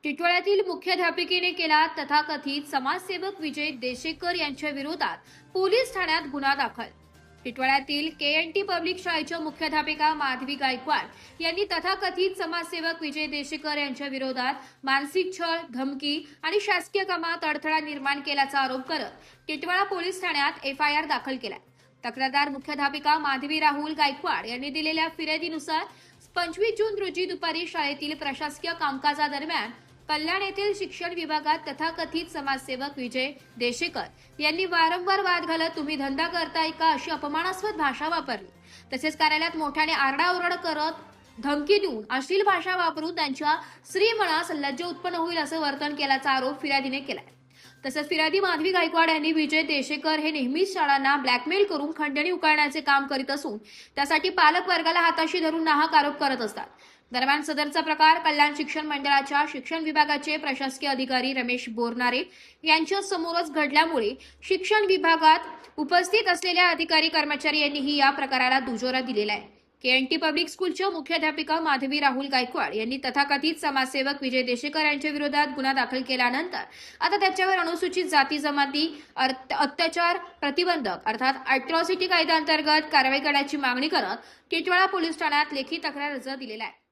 टिटवाळ्यातील मुख्याध्यापिकेने केला तथाकथित समाजसेवक विजय देशेकर यांच्या विरोधात पोलीस ठाण्यात गुन्हा दाखल। टिटवाळ्यातील केएनटी पब्लिक शाळेच्या मुख्याध्यापिका माधवी गायकवाड यांनी तथाकथित समाजसेवक विजय देशेकर यांच्या विरोधात मानसिक छळ, धमकी आणि शासकीय कामात अडथळा निर्माण केल्याचा आरोप करत टिटवाळा पोलीस ठाण्यात एफआयआर दाखल केला। तक्रारदार मुख्याध्यापिका माधवी राहुल गायकवाड यांनी दिलेल्या फिर्यादीनुसार 25 जून रोजी दुपारी शाळेतील प्रशासकीय कामकाजादरम्यान कल्याण येथील शिक्षण विभागात तथाकथित समाजसेवक विजय देशेकर यांनी वारंवार वाद घालत तुम्ही धंदा करताय का अशी अपमानास्पद भाषा वापरली। तसेच कार्यालयात मोठ्याने आरडाओरड करत धमकी देऊन अश्लील भाषा वापरून त्यांच्या स्त्रीमनास लज्ज उत्पन्न होईल असं वर्तन केल्याचा आरोप फिर्यादीने केलाय। तसेच फिर्यादी माधवी गायकवाड यांनी विजय देशेकर हे नेहमीच शाळांना ब्लॅकमेल करून खंडणी उकळण्याचे काम करीत असून त्यासाठी पालक वर्गाला हाताशी धरून नाहक आरोप करत असतात। दरम्यान सदरचा प्रकार कल्याण शिक्षण मंडळाच्या शिक्षण विभागाचे प्रशासकीय अधिकारी रमेश बोरनारे यांच्या समोरच घडल्यामुळे शिक्षण विभागात उपस्थित असलेल्या अधिकारी कर्मचारी यांनीही या प्रकाराला दुजोरा दिलेला आहे। केएनटी पब्लिक स्कूलच्या मुख्याध्यापिका माधवी राहुल गायकवाड यांनी तथाकथित समाजसेवक विजय देशेकर यांच्या विरोधात गुन्हा दाखल केल्यानंतर आता त्याच्यावर अनुसूचित जाती जमाती अत्याचार प्रतिबंधक अर्थात अॅट्रॉसिटी कायद्याअंतर्गत कारवाई करण्याची मागणी करत टिटवाळा पोलीस ठाण्यात लेखी तक्रार अर्ज दिलेला आहे।